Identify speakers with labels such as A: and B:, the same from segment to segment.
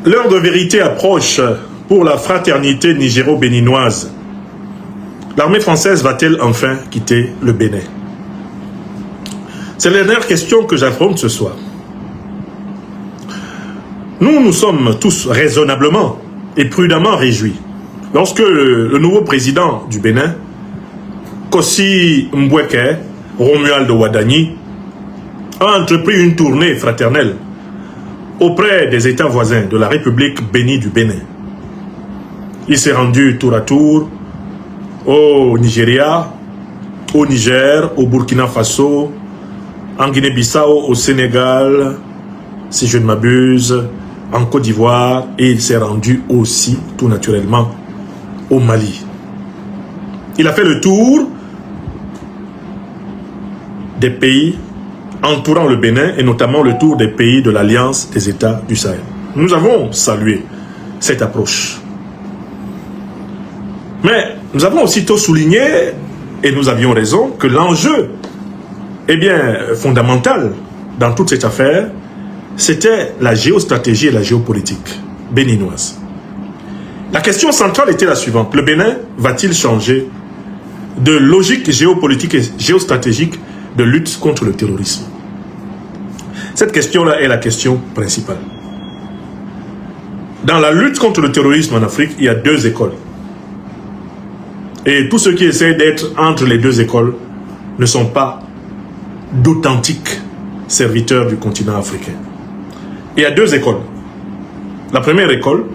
A: L'heure de vérité approche pour la fraternité nigéro-béninoise. L'armée française va-t-elle enfin quitter le Bénin? C'est la dernière question que j'affronte ce soir. Nous sommes tous raisonnablement et prudemment réjouis lorsque le nouveau président du Bénin, Kossi Mboueke Romuald Ouadani, a entrepris une tournée fraternelle auprès des États voisins de la République bénie du Bénin. Il s'est rendu tour à tour au Nigeria, au Niger, au Burkina Faso, en Guinée-Bissau, au Sénégal, si je ne m'abuse, en Côte d'Ivoire, et il s'est rendu aussi, tout naturellement, au Mali. Il a fait le tour des pays entourant le Bénin et notamment le tour des pays de l'Alliance des États du Sahel. Nous avons salué cette approche. Mais nous avons aussitôt souligné, et nous avions raison, que l'enjeu fondamental dans toute cette affaire, c'était la géostratégie et la géopolitique béninoise. La question centrale était la suivante. Le Bénin va-t-il changer de logique géopolitique et géostratégique de lutte contre le terrorisme? Cette question-là est la question principale. Dans la lutte contre le terrorisme en Afrique, il y a deux écoles. Et tous ceux qui essaient d'être entre les deux écoles ne sont pas d'authentiques serviteurs du continent africain. Il y a deux écoles. La première école,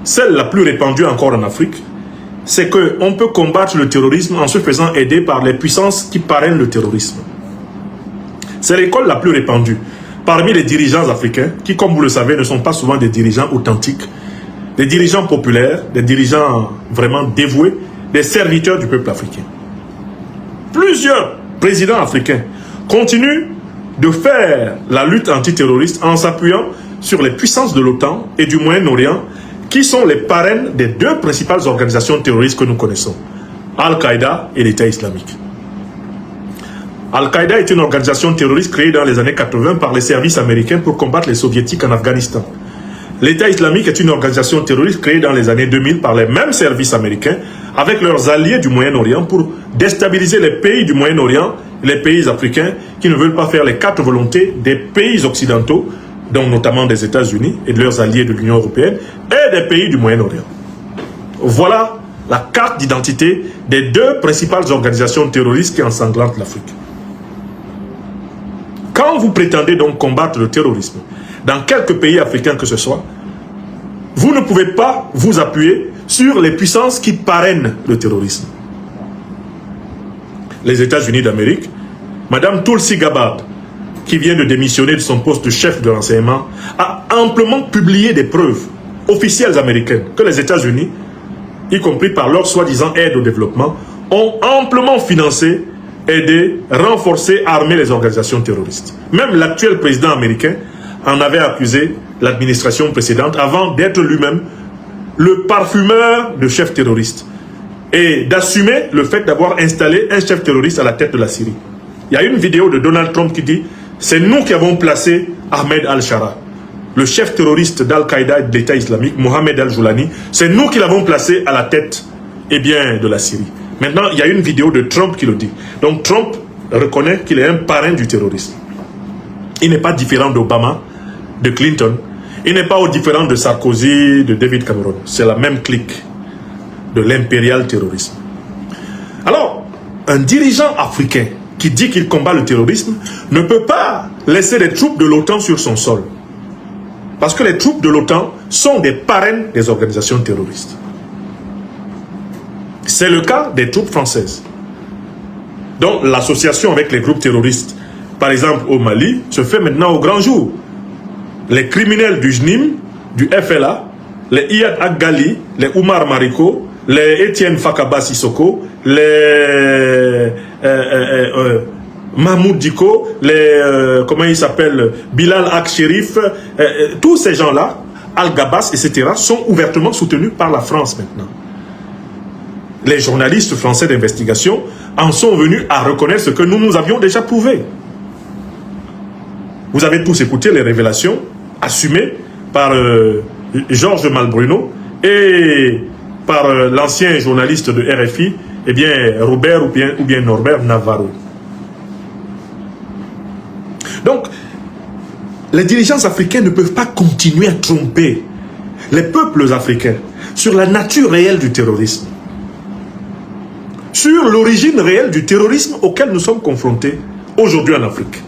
A: celle la plus répandue encore en Afrique, c'est qu'on peut combattre le terrorisme en se faisant aider par les puissances qui parrainent le terrorisme. C'est l'école la plus répandue parmi les dirigeants africains qui, comme vous le savez, ne sont pas souvent des dirigeants authentiques, des dirigeants populaires, des dirigeants vraiment dévoués, des serviteurs du peuple africain. Plusieurs présidents africains continuent de faire la lutte antiterroriste en s'appuyant sur les puissances de l'OTAN et du Moyen-Orient qui sont les parraines des deux principales organisations terroristes que nous connaissons, Al-Qaïda et l'État islamique. Al-Qaïda est une organisation terroriste créée dans les années 80 par les services américains pour combattre les soviétiques en Afghanistan. L'État islamique est une organisation terroriste créée dans les années 2000 par les mêmes services américains avec leurs alliés du Moyen-Orient pour déstabiliser les pays du Moyen-Orient, les pays africains qui ne veulent pas faire les quatre volontés des pays occidentaux, dont notamment des États-Unis et de leurs alliés de l'Union européenne et des pays du Moyen-Orient. Voilà la carte d'identité des deux principales organisations terroristes qui ensanglantent l'Afrique. Quand vous prétendez donc combattre le terrorisme dans quelques pays africains que ce soit, vous ne pouvez pas vous appuyer sur les puissances qui parrainent le terrorisme. Les États-Unis d'Amérique, Madame Tulsi Gabbard, qui vient de démissionner de son poste de chef de renseignement, a amplement publié des preuves officielles américaines que les États-Unis, y compris par leur soi-disant aide au développement, ont amplement financé, aidé, renforcé, armé les organisations terroristes. Même l'actuel président américain en avait accusé l'administration précédente avant d'être lui-même le parfumeur de chefs terroristes et d'assumer le fait d'avoir installé un chef terroriste à la tête de la Syrie. Il y a une vidéo de Donald Trump qui dit « C'est nous qui avons placé Ahmed al-Shara, le chef terroriste d'Al-Qaïda et de l'État islamique, Mohamed al-Joulani, c'est nous qui l'avons placé à la tête de la Syrie. » Maintenant, il y a une vidéo de Trump qui le dit. Donc Trump reconnaît qu'il est un parrain du terrorisme. Il n'est pas différent d'Obama, de Clinton. Il n'est pas différent de Sarkozy, de David Cameron. C'est la même clique de l'impérial terrorisme. Alors, un dirigeant africain qui dit qu'il combat le terrorisme ne peut pas laisser les troupes de l'OTAN sur son sol. Parce que les troupes de l'OTAN sont des parrains des organisations terroristes. C'est le cas des troupes françaises. Donc l'association avec les groupes terroristes, par exemple au Mali, se fait maintenant au grand jour. Les criminels du JNIM, du FLA, les Iyad Agali, les Oumar Mariko, les Etienne Fakaba Sissoko, les Mahmoud Diko, les comment il s'appelle, Bilal Ak-Sherif, tous ces gens-là, Al-Gabas, etc., sont ouvertement soutenus par la France maintenant. Les journalistes français d'investigation en sont venus à reconnaître ce que nous avions déjà prouvé. Vous avez tous écouté les révélations assumées par Georges Malbruno et par l'ancien journaliste de RFI, eh bien, Robert ou bien Norbert Navarro. Donc, les dirigeants africains ne peuvent pas continuer à tromper les peuples africains sur la nature réelle du terrorisme, sur l'origine réelle du terrorisme auquel nous sommes confrontés aujourd'hui en Afrique.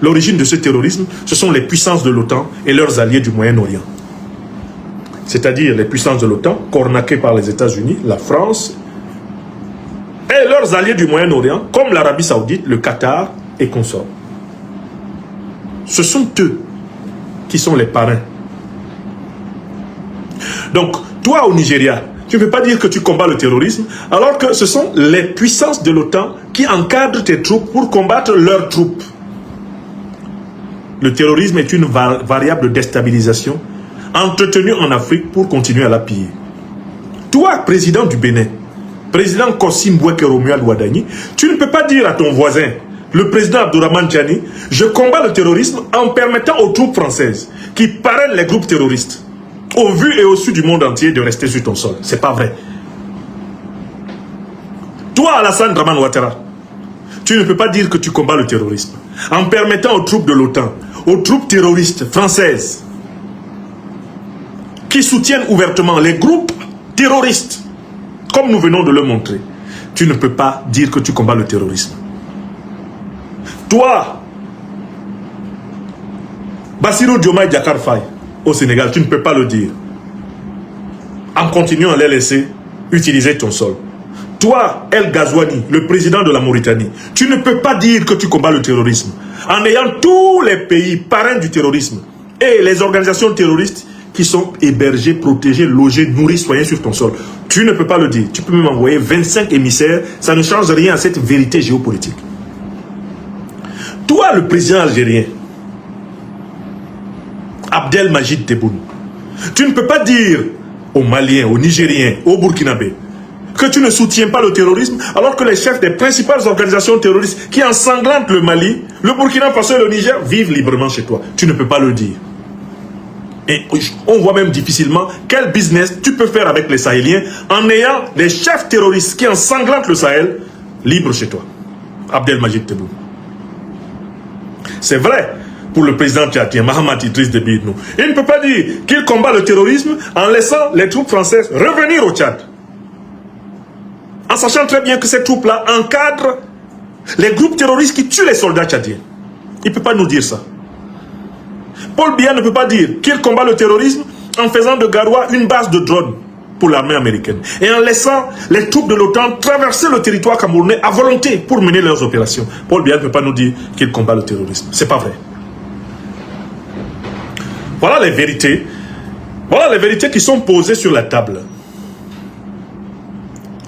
A: L'origine de ce terrorisme, ce sont les puissances de l'OTAN et leurs alliés du Moyen-Orient. C'est-à-dire les puissances de l'OTAN, cornaquées par les États-Unis, la France, et leurs alliés du Moyen-Orient, comme l'Arabie Saoudite, le Qatar et consorts. Ce sont eux qui sont les parrains. Donc, toi au Nigeria, tu ne peux pas dire que tu combats le terrorisme, alors que ce sont les puissances de l'OTAN qui encadrent tes troupes pour combattre leurs troupes. Le terrorisme est une variable de déstabilisation entretenue en Afrique pour continuer à la piller. Toi, président du Bénin, président Kossim Boueke Romuald Ouadani, tu ne peux pas dire à ton voisin, le président Abdourahmane Tiani, je combats le terrorisme en permettant aux troupes françaises qui parrainent les groupes terroristes, au vu et au su du monde entier, de rester sur ton sol. C'est pas vrai. Toi, Alassane Dramane Ouattara, tu ne peux pas dire que tu combats le terrorisme en permettant aux troupes de l'OTAN, aux troupes terroristes françaises qui soutiennent ouvertement les groupes terroristes, comme nous venons de le montrer. Tu ne peux pas dire que tu combats le terrorisme. Toi, Bassirou Diomaye Diakhar Faye, au Sénégal, tu ne peux pas le dire en continuant à les laisser utiliser ton sol. Toi, El Ghazouani, le président de la Mauritanie, tu ne peux pas dire que tu combats le terrorisme en ayant tous les pays parrains du terrorisme et les organisations terroristes qui sont hébergées, protégées, logées, nourries, soignées sur ton sol. Tu ne peux pas le dire. Tu peux même envoyer 25 émissaires, ça ne change rien à cette vérité géopolitique. Toi, le président algérien, Abdelmajid Tebboune, tu ne peux pas dire aux Maliens, aux Nigériens, aux Burkinabés que tu ne soutiens pas le terrorisme alors que les chefs des principales organisations terroristes qui ensanglantent le Mali, le Burkina Faso et le Niger vivent librement chez toi. Tu ne peux pas le dire. Et on voit même difficilement quel business tu peux faire avec les Sahéliens en ayant des chefs terroristes qui ensanglantent le Sahel libres chez toi. Abdelmajid Tebboune. C'est vrai pour le président tchadien, Mahamat Idriss Déby Itno. Il ne peut pas dire qu'il combat le terrorisme en laissant les troupes françaises revenir au Tchad. En sachant très bien que ces troupes-là encadrent les groupes terroristes qui tuent les soldats tchadiens. Il ne peut pas nous dire ça. Paul Biya ne peut pas dire qu'il combat le terrorisme en faisant de Garoua une base de drones pour l'armée américaine et en laissant les troupes de l'OTAN traverser le territoire camerounais à volonté pour mener leurs opérations. Paul Biya ne peut pas nous dire qu'il combat le terrorisme. C'est pas vrai. Voilà les vérités. Voilà les vérités qui sont posées sur la table.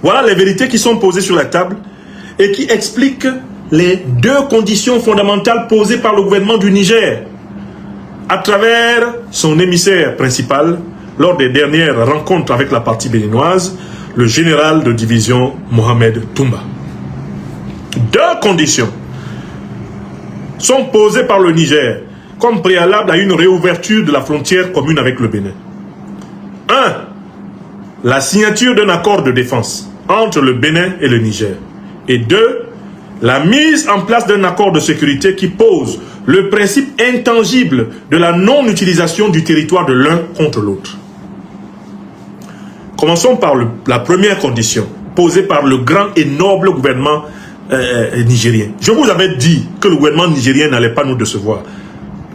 A: Voilà les vérités qui sont posées sur la table et qui expliquent les deux conditions fondamentales posées par le gouvernement du Niger à travers son émissaire principal lors des dernières rencontres avec la partie béninoise, le général de division Mohamed Toumba. Deux conditions sont posées par le Niger comme préalable à une réouverture de la frontière commune avec le Bénin. 1. La signature d'un accord de défense entre le Bénin et le Niger. Et 2. La mise en place d'un accord de sécurité qui pose le principe intangible de la non-utilisation du territoire de l'un contre l'autre. Commençons par la première condition, posée par le grand et noble gouvernement nigérien. Je vous avais dit que le gouvernement nigérien n'allait pas nous décevoir.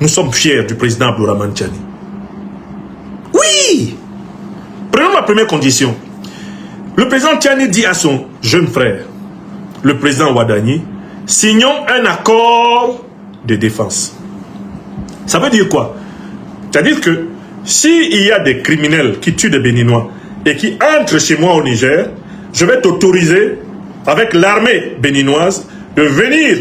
A: Nous sommes fiers du président Abdourahmane Tiani. Oui! Prenons la première condition. Le président Tiani dit à son jeune frère, le président Ouadani, signons un accord de défense. Ça veut dire quoi? C'est-à-dire que s'il y a des criminels qui tuent des Béninois et qui entrent chez moi au Niger, je vais t'autoriser, avec l'armée béninoise, de venir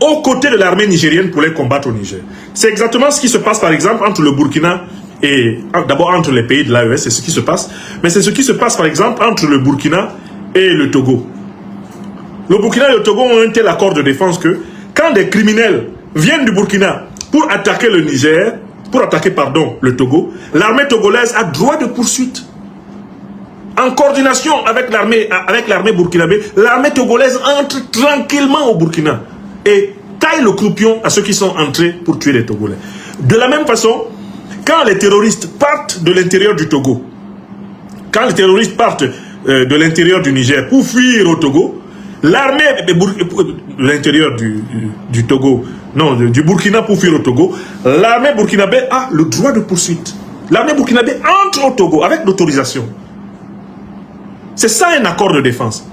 A: aux côtés de l'armée nigérienne pour les combattre au Niger. C'est exactement ce qui se passe par exemple entre le Burkina et d'abord entre les pays de l'AES, c'est ce qui se passe, mais c'est ce qui se passe par exemple entre le Burkina et le Togo. Le Burkina et le Togo ont un tel accord de défense que quand des criminels viennent du Burkina pour attaquer le Niger, pour attaquer, pardon, le Togo, l'armée togolaise a droit de poursuite. En coordination avec l'armée burkinabé, l'armée togolaise entre tranquillement au Burkina et taille le croupion à ceux qui sont entrés pour tuer les Togolais. De la même façon, quand les terroristes partent de l'intérieur du Togo, quand les terroristes partent de l'intérieur du Niger pour fuir au Togo, l'armée de l'intérieur du Togo, non, du Burkina pour fuir au Togo, l'armée burkinabé a le droit de poursuite. L'armée burkinabé entre au Togo avec l'autorisation. C'est ça un accord de défense.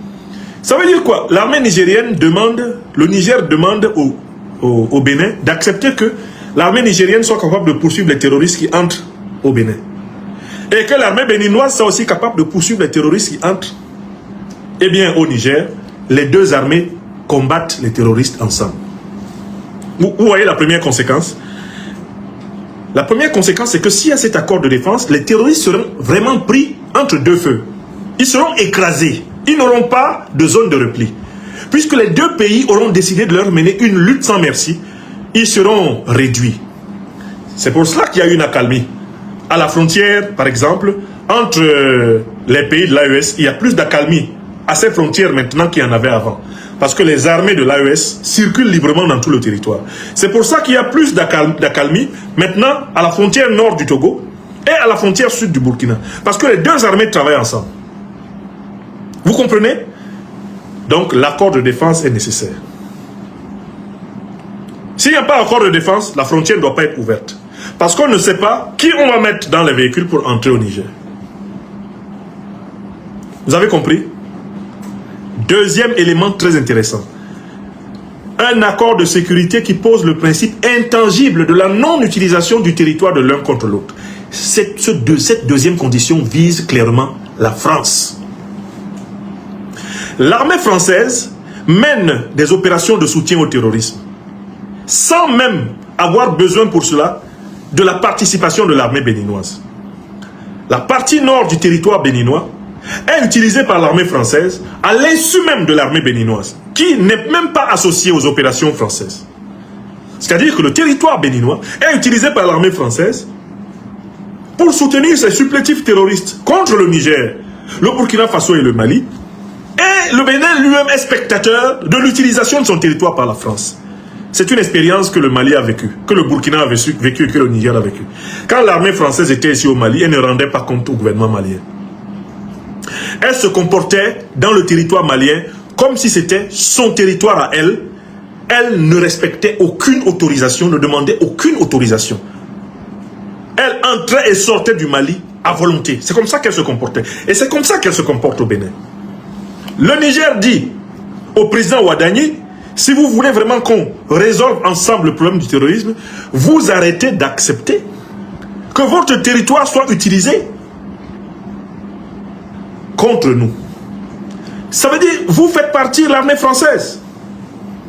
A: Ça veut dire quoi? L'armée nigérienne demande, le Niger demande au Bénin d'accepter que l'armée nigérienne soit capable de poursuivre les terroristes qui entrent au Bénin. Et que l'armée béninoise soit aussi capable de poursuivre les terroristes qui entrent. Eh bien, au Niger, les deux armées combattent les terroristes ensemble. Vous voyez la première conséquence? La première conséquence, c'est que s'il y a cet accord de défense, les terroristes seront vraiment pris entre deux feux. Ils seront écrasés. Ils n'auront pas de zone de repli. Puisque les deux pays auront décidé de leur mener une lutte sans merci, ils seront réduits. C'est pour cela qu'il y a eu une accalmie. À la frontière, par exemple, entre les pays de l'AES, il y a plus d'accalmie à ces frontières maintenant qu'il y en avait avant. Parce que les armées de l'AES circulent librement dans tout le territoire. C'est pour ça qu'il y a plus d'accalmie maintenant à la frontière nord du Togo et à la frontière sud du Burkina. Parce que les deux armées travaillent ensemble. Vous comprenez? Donc l'accord de défense est nécessaire. S'il n'y a pas d'accord de défense, la frontière ne doit pas être ouverte. Parce qu'on ne sait pas qui on va mettre dans les véhicules pour entrer au Niger. Vous avez compris? Deuxième élément très intéressant. Un accord de sécurité qui pose le principe intangible de la non-utilisation du territoire de l'un contre l'autre. Cette deuxième condition vise clairement la France. L'armée française mène des opérations de soutien au terrorisme, sans même avoir besoin pour cela de la participation de l'armée béninoise. La partie nord du territoire béninois est utilisée par l'armée française à l'insu même de l'armée béninoise, qui n'est même pas associée aux opérations françaises. C'est-à-dire que le territoire béninois est utilisé par l'armée française pour soutenir ses supplétifs terroristes contre le Niger, le Burkina Faso et le Mali. Et le Bénin lui-même est spectateur de l'utilisation de son territoire par la France. C'est une expérience que le Mali a vécue, que le Burkina a vécu et que le Niger a vécu. Quand l'armée française était ici au Mali, elle ne rendait pas compte au gouvernement malien. Elle se comportait dans le territoire malien comme si c'était son territoire à elle. Elle ne respectait aucune autorisation, ne demandait aucune autorisation. Elle entrait et sortait du Mali à volonté. C'est comme ça qu'elle se comportait. Et c'est comme ça qu'elle se comporte au Bénin. Le Niger dit au président Ouadani, si vous voulez vraiment qu'on résolve ensemble le problème du terrorisme, vous arrêtez d'accepter que votre territoire soit utilisé contre nous. Ça veut dire, vous faites partie de l'armée française.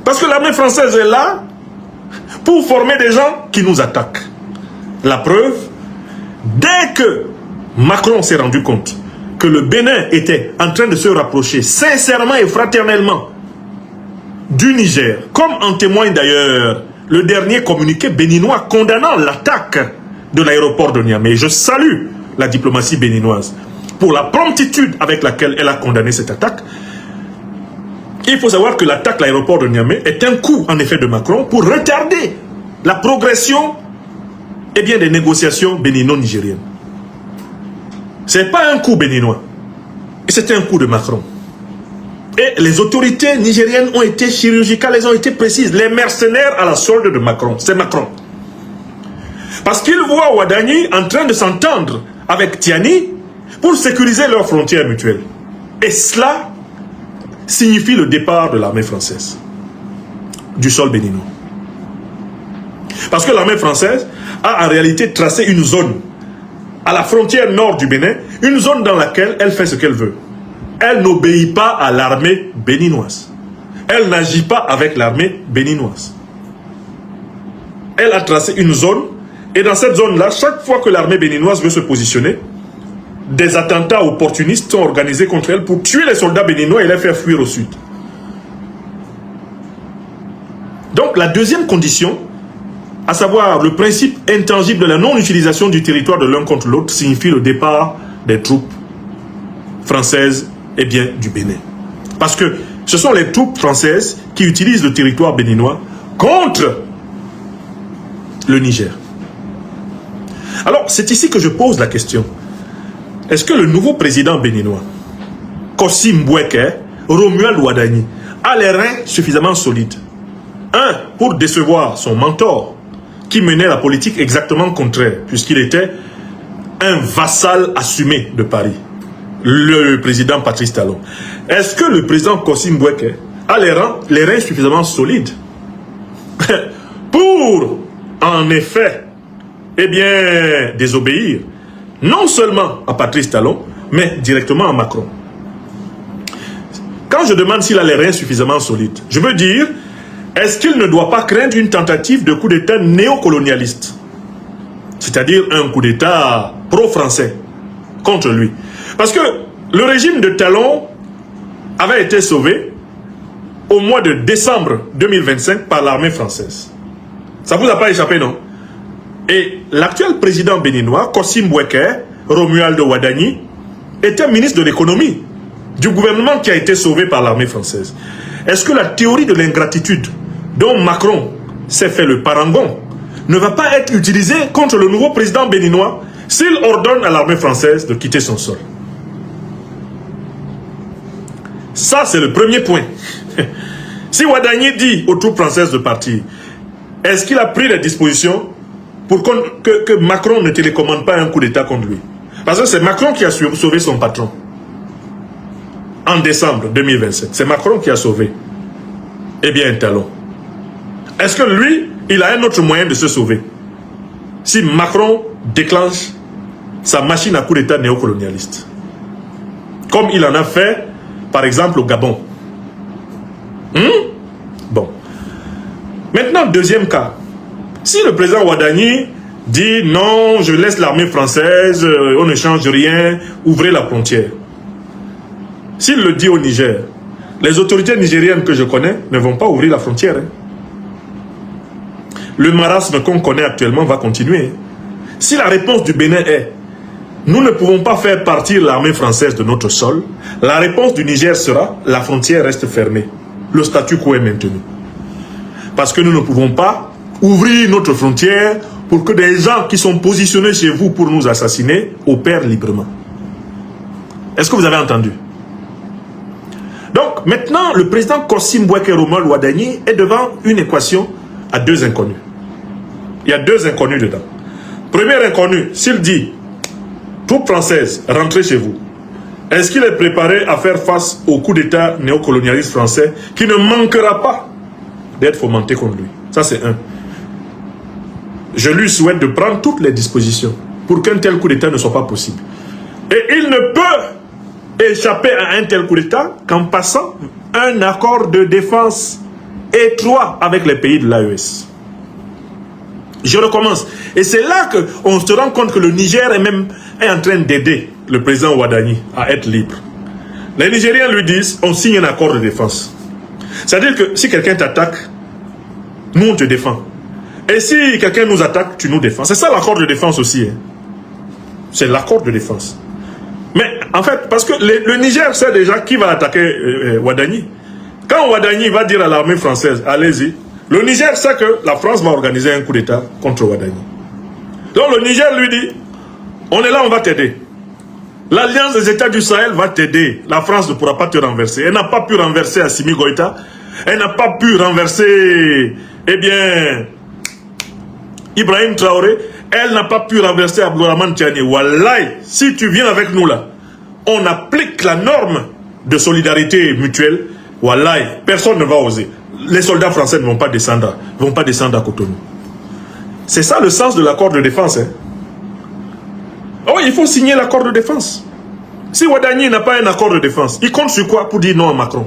A: Parce que l'armée française est là pour former des gens qui nous attaquent. La preuve, dès que Macron s'est rendu compte que le Bénin était en train de se rapprocher sincèrement et fraternellement du Niger, comme en témoigne d'ailleurs le dernier communiqué béninois condamnant l'attaque de l'aéroport de Niamey. Je salue la diplomatie béninoise pour la promptitude avec laquelle elle a condamné cette attaque. Il faut savoir que l'attaque à l'aéroport de Niamey est un coup en effet de Macron pour retarder la progression des négociations bénino-nigériennes. Ce n'est pas un coup béninois, c'est un coup de Macron. Et les autorités nigériennes ont été chirurgicales, elles ont été précises. Les mercenaires à la solde de Macron, c'est Macron. Parce qu'ils voient Ouadani en train de s'entendre avec Tiani pour sécuriser leurs frontières mutuelles. Et cela signifie le départ de l'armée française du sol béninois. Parce que l'armée française a en réalité tracé une zone à la frontière nord du Bénin, une zone dans laquelle elle fait ce qu'elle veut. Elle n'obéit pas à l'armée béninoise. Elle n'agit pas avec l'armée béninoise. Elle a tracé une zone, et dans cette zone-là, chaque fois que l'armée béninoise veut se positionner, des attentats opportunistes sont organisés contre elle pour tuer les soldats béninois et les faire fuir au sud. Donc la deuxième condition à savoir le principe intangible de la non-utilisation du territoire de l'un contre l'autre, signifie le départ des troupes françaises et bien du Bénin. Parce que ce sont les troupes françaises qui utilisent le territoire béninois contre le Niger. Alors, c'est ici que je pose la question. Est-ce que le nouveau président béninois, Kossi Mboueke, Romuald Ouadani, a les reins suffisamment solides? Un, pour décevoir son mentor, qui menait la politique exactement contraire, puisqu'il était un vassal assumé de Paris, le président Patrice Talon. Est-ce que le président Kossi Mboueke a les reins suffisamment solides pour, en effet, eh bien, désobéir, non seulement à Patrice Talon, mais directement à Macron? Quand je demande s'il a les reins suffisamment solides, je veux dire, est-ce qu'il ne doit pas craindre une tentative de coup d'État néocolonialiste? C'est-à-dire un coup d'État pro-français contre lui. Parce que le régime de Talon avait été sauvé au mois de décembre 2025 par l'armée française. Ça ne vous a pas échappé, non? Et l'actuel président béninois, Kossi Mboueke, Romuald Ouadani, était ministre de l'économie du gouvernement qui a été sauvé par l'armée française. Est-ce que la théorie de l'ingratitude dont Macron s'est fait le parangon ne va pas être utilisée contre le nouveau président béninois s'il ordonne à l'armée française de quitter son sol? Ça, c'est le premier point. Si Ouadani dit aux troupes françaises de partir, est-ce qu'il a pris les dispositions pour que Macron ne télécommande pas un coup d'État contre lui? Parce que c'est Macron qui a sauvé son patron. En décembre 2027, c'est Macron qui a sauvé. Eh bien, Talon. Est-ce que lui, il a un autre moyen de se sauver? Si Macron déclenche sa machine à coup d'État néocolonialiste. Comme il en a fait, par exemple, au Gabon. Bon. Maintenant, deuxième cas. Si le président Ouadani dit non, je laisse l'armée française, on ne change rien, ouvrez la frontière. S'il le dit au Niger, les autorités nigériennes que je connais ne vont pas ouvrir la frontière. Le marasme qu'on connaît actuellement va continuer. Si la réponse du Bénin est nous ne pouvons pas faire partir l'armée française de notre sol, la réponse du Niger sera la frontière reste fermée. Le statu quo est maintenu. Parce que nous ne pouvons pas ouvrir notre frontière pour que des gens qui sont positionnés chez vous pour nous assassiner opèrent librement. Est-ce que vous avez entendu? Donc, maintenant, le président Kossi Mboueke Romuald Ouadani est devant une équation à deux inconnus. Il y a deux inconnus dedans. Premier inconnu, s'il dit troupes françaises, rentrez chez vous. Est-ce qu'il est préparé à faire face au coup d'État néocolonialiste français qui ne manquera pas d'être fomenté contre lui? Ça, c'est un. Je lui souhaite de prendre toutes les dispositions pour qu'un tel coup d'État ne soit pas possible. Et il ne peut échapper à un tel coup d'État qu'en passant un accord de défense étroit avec les pays de l'AES. Je recommence. Et c'est là qu'on se rend compte que le Niger est en train d'aider le président Ouadani à être libre. Les Nigériens lui disent, on signe un accord de défense. C'est-à-dire que si quelqu'un t'attaque, nous on te défend. Et si quelqu'un nous attaque, tu nous défends. C'est ça l'accord de défense aussi. Hein. C'est l'accord de défense. Mais en fait, parce que le Niger sait déjà qui va attaquer Ouadani. Quand Ouadani va dire à l'armée française, allez-y, le Niger sait que la France va organiser un coup d'État contre Ouadani. Donc le Niger lui dit, on est là, on va t'aider. L'Alliance des États du Sahel va t'aider. La France ne pourra pas te renverser. Elle n'a pas pu renverser Assimi Goïta. Elle n'a pas pu renverser, eh bien, Ibrahim Traoré. Elle n'a pas pu renverser Abdourahmane Tiani. Wallahi, si tu viens avec nous là, on applique la norme de solidarité mutuelle. Wallahi, personne ne va oser. Les soldats français ne vont pas descendre à Cotonou. C'est ça le sens de l'accord de défense. Hein. Oh, il faut signer l'accord de défense. Si Ouadani n'a pas un accord de défense, il compte sur quoi pour dire non à Macron?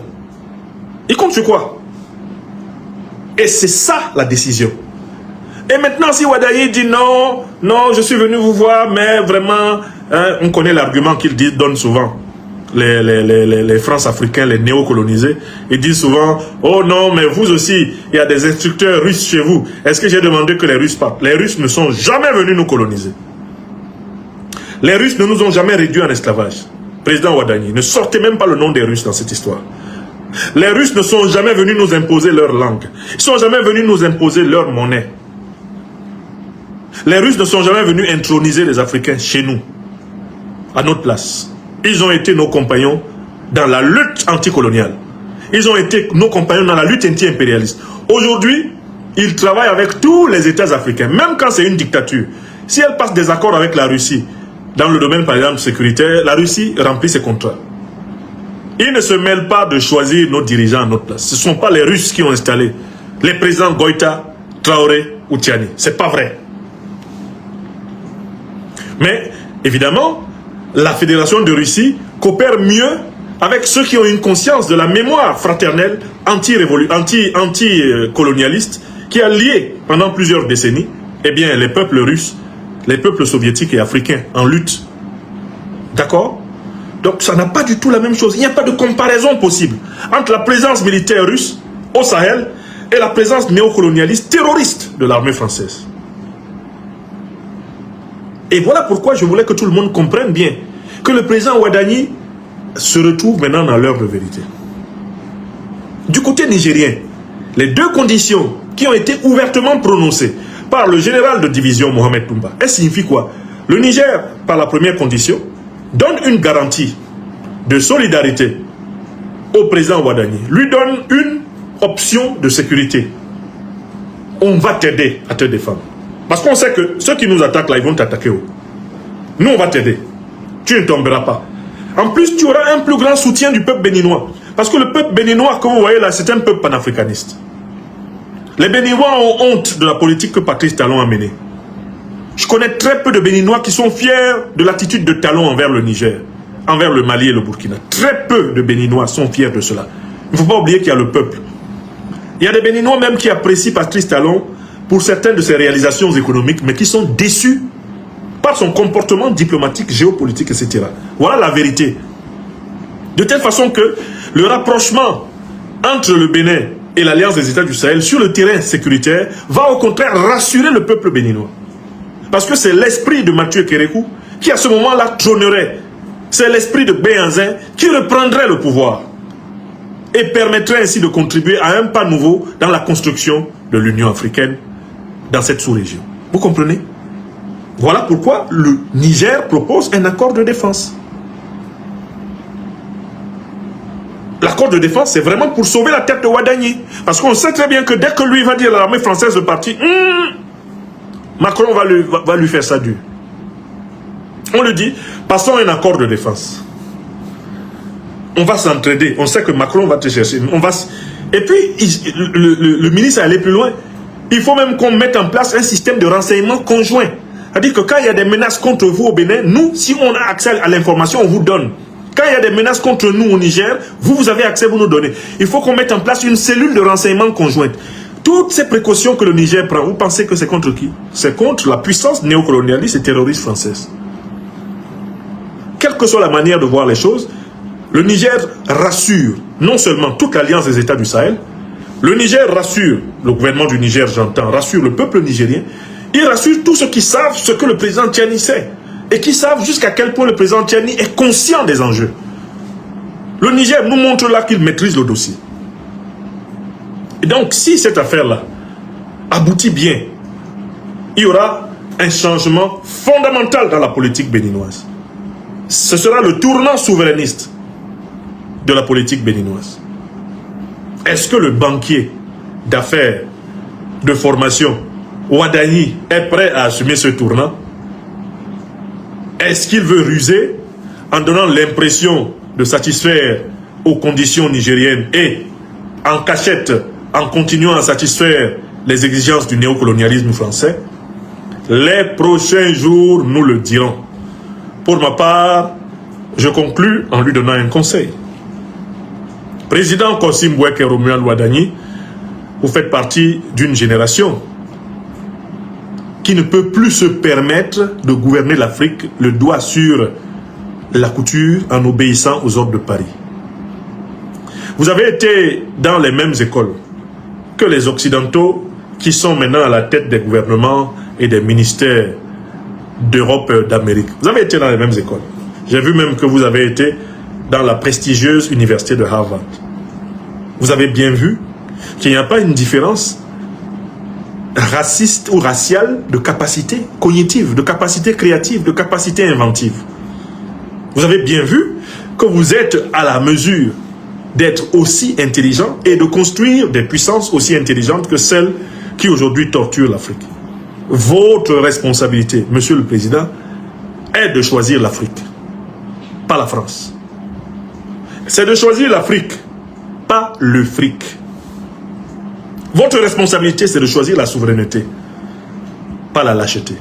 A: Il compte sur quoi? Et c'est ça la décision. Et maintenant, si Ouadani dit non, non, je suis venu vous voir, mais vraiment, hein, on connaît l'argument qu'il donne souvent. les France-Africains, les néocolonisés, ils disent souvent, oh non, mais vous aussi, il y a des instructeurs russes chez vous. Est-ce que j'ai demandé que les Russes partent? Les Russes ne sont jamais venus nous coloniser. Les Russes ne nous ont jamais réduits en esclavage. Président Ouadani, ne sortez même pas le nom des Russes dans cette histoire. Les Russes ne sont jamais venus nous imposer leur langue. Ils ne sont jamais venus nous imposer leur monnaie. Les Russes ne sont jamais venus introniser les Africains chez nous, à notre place. Ils ont été nos compagnons dans la lutte anticoloniale. Ils ont été nos compagnons dans la lutte anti-impérialiste. Aujourd'hui, ils travaillent avec tous les États africains, même quand c'est une dictature. Si elle passe des accords avec la Russie, dans le domaine par exemple sécuritaire, la Russie remplit ses contrats. Ils ne se mêlent pas de choisir nos dirigeants à notre place. Ce ne sont pas les Russes qui ont installé les présidents Goïta, Traoré ou Tiani. Ce n'est pas vrai. Mais, évidemment, la Fédération de Russie coopère mieux avec ceux qui ont une conscience de la mémoire fraternelle anti-colonialiste qui a lié pendant plusieurs décennies les peuples russes, les peuples soviétiques et africains en lutte. D'accord? Donc ça n'a pas du tout la même chose. Il n'y a pas de comparaison possible entre la présence militaire russe au Sahel et la présence néocolonialiste terroriste de l'armée française. Et voilà pourquoi je voulais que tout le monde comprenne bien que le président Ouadani se retrouve maintenant dans l'heure de vérité. Du côté nigérien, les deux conditions qui ont été ouvertement prononcées par le général de division Mohamed Toumba, elles signifient quoi? Le Niger, par la première condition, donne une garantie de solidarité au président Ouadani, lui donne une option de sécurité. On va t'aider à te défendre. Parce qu'on sait que ceux qui nous attaquent là, ils vont t'attaquer. Nous, on va t'aider. Tu ne tomberas pas. En plus, tu auras un plus grand soutien du peuple béninois. Parce que le peuple béninois, comme vous voyez là, c'est un peuple panafricaniste. Les Béninois ont honte de la politique que Patrice Talon a menée. Je connais très peu de Béninois qui sont fiers de l'attitude de Talon envers le Niger, envers le Mali et le Burkina. Très peu de Béninois sont fiers de cela. Il ne faut pas oublier qu'il y a le peuple. Il y a des Béninois même qui apprécient Patrice Talon pour certaines de ses réalisations économiques, mais qui sont déçus par son comportement diplomatique, géopolitique, etc. Voilà la vérité. De telle façon que le rapprochement entre le Bénin et l'Alliance des États du Sahel sur le terrain sécuritaire va au contraire rassurer le peuple béninois. Parce que c'est l'esprit de Mathieu Kérékou qui à ce moment-là trônerait. C'est l'esprit de Béhanzin qui reprendrait le pouvoir et permettrait ainsi de contribuer à un pas nouveau dans la construction de l'Union africaine dans cette sous-région. Vous comprenez? Voilà pourquoi le Niger propose un accord de défense. L'accord de défense, c'est vraiment pour sauver la tête de Ouadani. Parce qu'on sait très bien que dès que lui va dire à l'armée française de partir, Macron va lui faire ça dur. On lui dit, passons un accord de défense. On va s'entraider. On sait que Macron va te chercher. Et puis, le ministre est allé plus loin. Il faut même qu'on mette en place un système de renseignement conjoint. C'est-à-dire que quand il y a des menaces contre vous au Bénin, nous, si on a accès à l'information, on vous donne. Quand il y a des menaces contre nous au Niger, vous avez accès, vous nous donnez. Il faut qu'on mette en place une cellule de renseignement conjointe. Toutes ces précautions que le Niger prend, vous pensez que c'est contre qui? C'est contre la puissance néocolonialiste et terroriste française. Quelle que soit la manière de voir les choses, le Niger rassure non seulement toute l'alliance des États du Sahel, le Niger rassure, le gouvernement du Niger j'entends, rassure le peuple nigérien, il rassure tous ceux qui savent ce que le président Tiani sait. Et qui savent jusqu'à quel point le président Tiani est conscient des enjeux. Le Niger nous montre là qu'il maîtrise le dossier. Et donc, si cette affaire-là aboutit bien, il y aura un changement fondamental dans la politique béninoise. Ce sera le tournant souverainiste de la politique béninoise. Est-ce que le banquier d'affaires, de formation, Ouadani, est prêt à assumer ce tournant? Est-ce qu'il veut ruser en donnant l'impression de satisfaire aux conditions nigériennes et en cachette, en continuant à satisfaire les exigences du néocolonialisme français? Les prochains jours nous le dirons. Pour ma part, je conclus en lui donnant un conseil. Président Kossim Bouek et Romuald Ouadani, vous faites partie d'une génération qui ne peut plus se permettre de gouverner l'Afrique le doigt sur la couture en obéissant aux ordres de Paris. Vous avez été dans les mêmes écoles que les Occidentaux qui sont maintenant à la tête des gouvernements et des ministères d'Europe et d'Amérique. Vous avez été dans les mêmes écoles. J'ai vu même que vous avez été dans la prestigieuse université de Harvard. Vous avez bien vu qu'il n'y a pas une différence raciste ou raciale de capacité cognitive, de capacité créative, de capacité inventive. Vous avez bien vu que vous êtes à la mesure d'être aussi intelligent et de construire des puissances aussi intelligentes que celles qui aujourd'hui torturent l'Afrique. Votre responsabilité, Monsieur le Président, est de choisir l'Afrique, pas la France. C'est de choisir l'Afrique, pas le fric. Votre responsabilité, c'est de choisir la souveraineté, pas la lâcheté.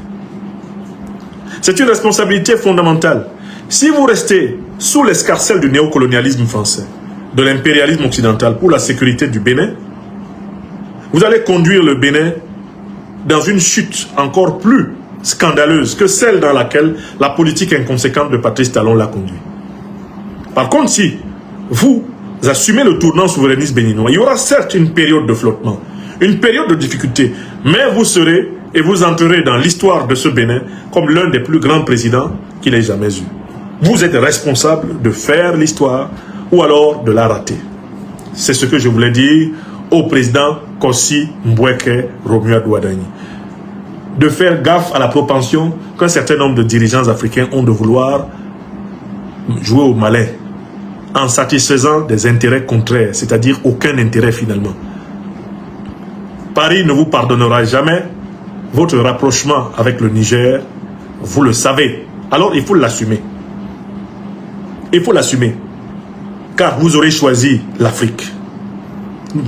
A: C'est une responsabilité fondamentale. Si vous restez sous l'escarcelle du néocolonialisme français, de l'impérialisme occidental pour la sécurité du Bénin, vous allez conduire le Bénin dans une chute encore plus scandaleuse que celle dans laquelle la politique inconséquente de Patrice Talon l'a conduit. Par contre, si vous assumez le tournant souverainiste béninois, il y aura certes une période de flottement, une période de difficulté, mais vous serez et vous entrerez dans l'histoire de ce Bénin comme l'un des plus grands présidents qu'il ait jamais eu. Vous êtes responsable de faire l'histoire ou alors de la rater. C'est ce que je voulais dire au président Kossi Mbweke Romuald Ouadani. De faire gaffe à la propension qu'un certain nombre de dirigeants africains ont de vouloir jouer au malin en satisfaisant des intérêts contraires, c'est-à-dire aucun intérêt finalement. Paris ne vous pardonnera jamais votre rapprochement avec le Niger, vous le savez. Alors il faut l'assumer. Il faut l'assumer. Car vous aurez choisi l'Afrique,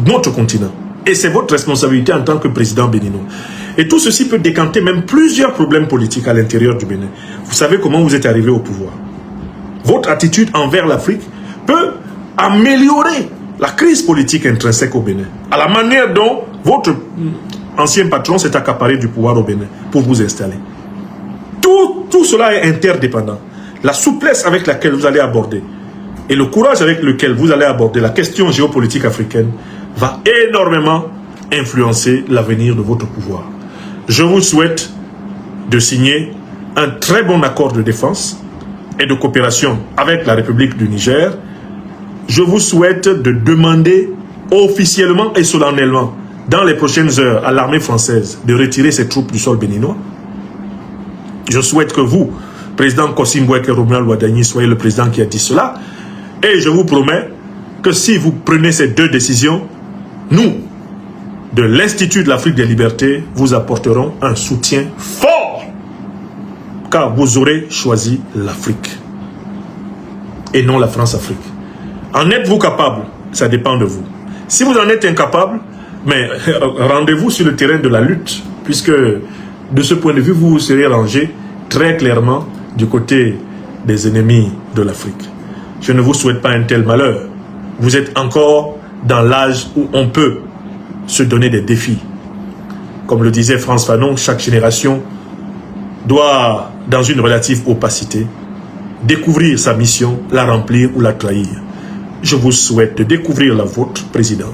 A: notre continent. Et c'est votre responsabilité en tant que président béninois. Et tout ceci peut décanter même plusieurs problèmes politiques à l'intérieur du Bénin. Vous savez comment vous êtes arrivé au pouvoir. Votre attitude envers l'Afrique peut améliorer la crise politique intrinsèque au Bénin. À la manière dont votre ancien patron s'est accaparé du pouvoir au Bénin pour vous installer. Tout cela est interdépendant. La souplesse avec laquelle vous allez aborder et le courage avec lequel vous allez aborder la question géopolitique africaine va énormément influencer l'avenir de votre pouvoir. Je vous souhaite de signer un très bon accord de défense et de coopération avec la République du Niger. Je vous souhaite de demander officiellement et solennellement dans les prochaines heures à l'armée française de retirer ses troupes du sol béninois. Je souhaite que vous, président Kossi Mbweke Romuald Ouadani, soyez le président qui a dit cela. Et je vous promets que si vous prenez ces deux décisions, nous, de l'Institut de l'Afrique des Libertés, vous apporterons un soutien fort. Car vous aurez choisi l'Afrique. Et non la France-Afrique. En êtes-vous capable? Ça dépend de vous. Si vous en êtes incapable, mais rendez-vous sur le terrain de la lutte. Puisque de ce point de vue, vous serez rangé très clairement du côté des ennemis de l'Afrique. Je ne vous souhaite pas un tel malheur. Vous êtes encore dans l'âge où on peut se donner des défis. Comme le disait Frantz Fanon, chaque génération doit, dans une relative opacité, découvrir sa mission, la remplir ou la trahir. Je vous souhaite de découvrir la vôtre, Président.